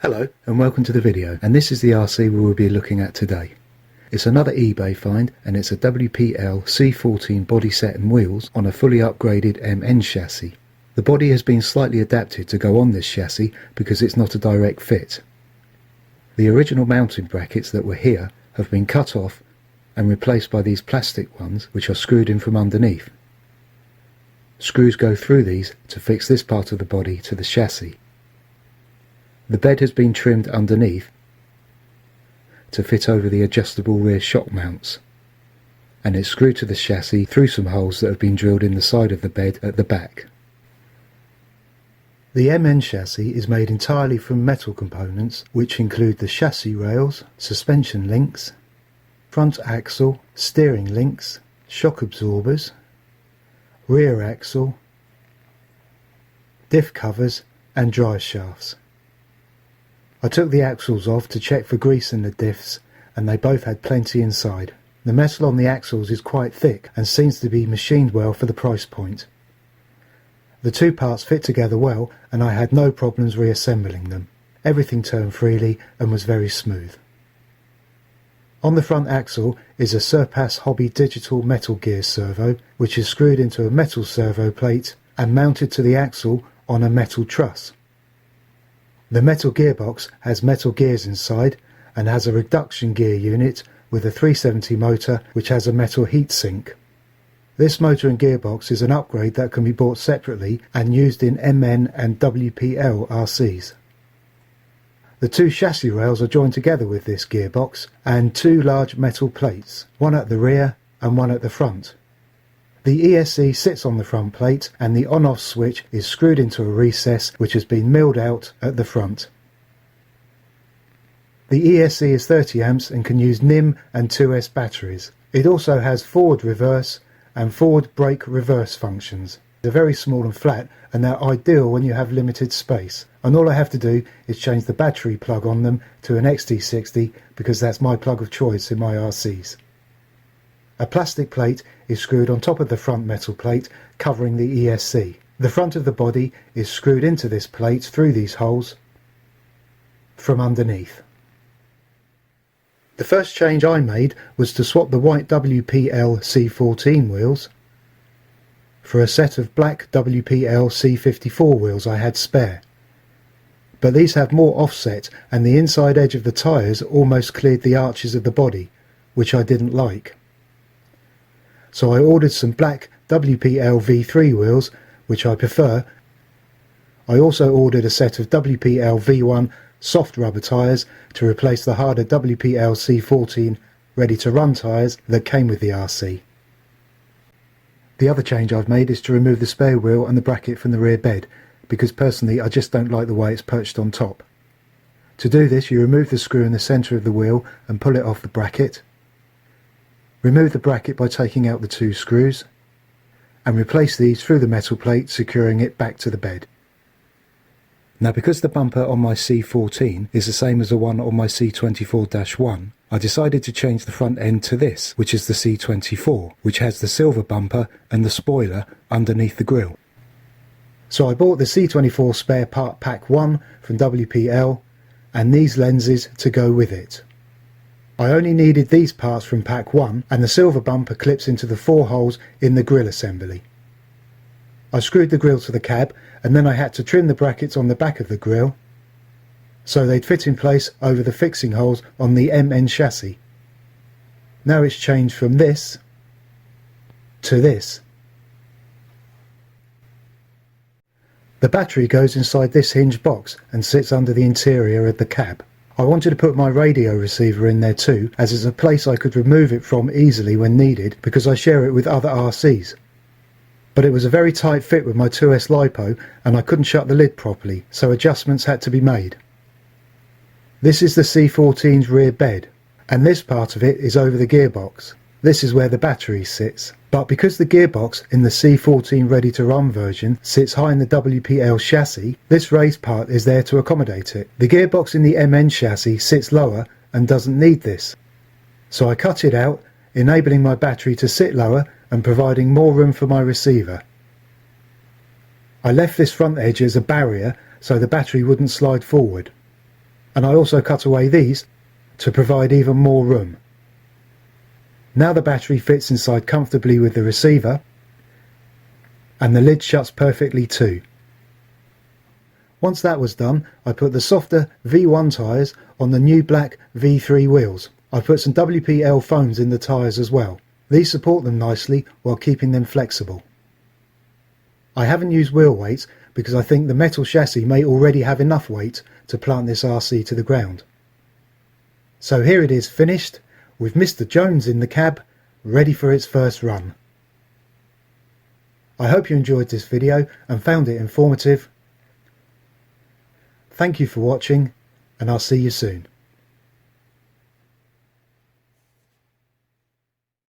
Hello and welcome to the video, and this is the RC we will be looking at today. It's another eBay find, and it's a WPL C14 body set and wheels on a fully upgraded MN chassis. The body has been slightly adapted to go on this chassis because it's not a direct fit. The original mounting brackets that were here have been cut off and replaced by these plastic ones which are screwed in from underneath. Screws go through these to fix this part of the body to the chassis. The bed has been trimmed underneath to fit over the adjustable rear shock mounts, and it's screwed to the chassis through some holes that have been drilled in the side of the bed at the back. The MN chassis is made entirely from metal components which include the chassis rails, suspension links, front axle, steering links, shock absorbers, rear axle, diff covers and drive shafts. I took the axles off to check for grease in the diffs, and they both had plenty inside. The metal on the axles is quite thick and seems to be machined well for the price point. The two parts fit together well, and I had no problems reassembling them. Everything turned freely and was very smooth. On the front axle is a Surpass Hobby digital metal gear servo, which is screwed into a metal servo plate and mounted to the axle on a metal truss. The metal gearbox has metal gears inside and has a reduction gear unit with a 370 motor which has a metal heatsink. This motor and gearbox is an upgrade that can be bought separately and used in MN and WPL RCs. The two chassis rails are joined together with this gearbox and two large metal plates, one at the rear and one at the front. The ESC sits on the front plate and the on-off switch is screwed into a recess which has been milled out at the front. The ESC is 30 amps and can use NIM and 2S batteries. It also has forward reverse and forward brake reverse functions. They're very small and flat, and they're ideal when you have limited space. And all I have to do is change the battery plug on them to an XT60 because that's my plug of choice in my RCs. A plastic plate is screwed on top of the front metal plate covering the ESC. The front of the body is screwed into this plate through these holes from underneath. The first change I made was to swap the white WPL C14 wheels for a set of black WPL C54 wheels I had spare. But these have more offset, and the inside edge of the tyres almost cleared the arches of the body, which I didn't like. So I ordered some black WPL V3 wheels, which I prefer. I also ordered a set of WPL V1 soft rubber tyres to replace the harder WPL C14 ready-to-run tyres that came with the RC. The other change I've made is to remove the spare wheel and the bracket from the rear bed, because personally I just don't like the way it's perched on top. To do this, you remove the screw in the centre of the wheel and pull it off the bracket. Remove the bracket by taking out the two screws and replace these through the metal plate, securing it back to the bed. Now, because the bumper on my C14 is the same as the one on my C24-1, I decided to change the front end to this, which is the C24, which has the silver bumper and the spoiler underneath the grille. So I bought the C24 spare part pack 1 from WPL and these lenses to go with it. I only needed these parts from pack 1, and the silver bumper clips into the 4 holes in the grille assembly. I screwed the grille to the cab, and then I had to trim the brackets on the back of the grille so they'd fit in place over the fixing holes on the MN chassis. Now it's changed from this to this. The battery goes inside this hinge box and sits under the interior of the cab. I wanted to put my radio receiver in there too, as it's a place I could remove it from easily when needed because I share it with other RCs. But it was a very tight fit with my 2S LiPo and I couldn't shut the lid properly, so adjustments had to be made. This is the C14's rear bed, and this part of it is over the gearbox. This is where the battery sits. But because the gearbox in the C14 ready-to-run version sits high in the WPL chassis, this raised part is there to accommodate it. The gearbox in the MN chassis sits lower and doesn't need this. So I cut it out, enabling my battery to sit lower and providing more room for my receiver. I left this front edge as a barrier so the battery wouldn't slide forward. and I also cut away these to provide even more room. Now the battery fits inside comfortably with the receiver, and the lid shuts perfectly too. Once that was done, I put the softer V1 tyres on the new black V3 wheels. I put some WPL foams in the tyres as well. These support them nicely while keeping them flexible. I haven't used wheel weights because I think the metal chassis may already have enough weight to plant this RC to the ground. So here it is finished, with Mr. Jones in the cab, ready for its first run. I hope you enjoyed this video and found it informative. Thank you for watching, and I'll see you soon.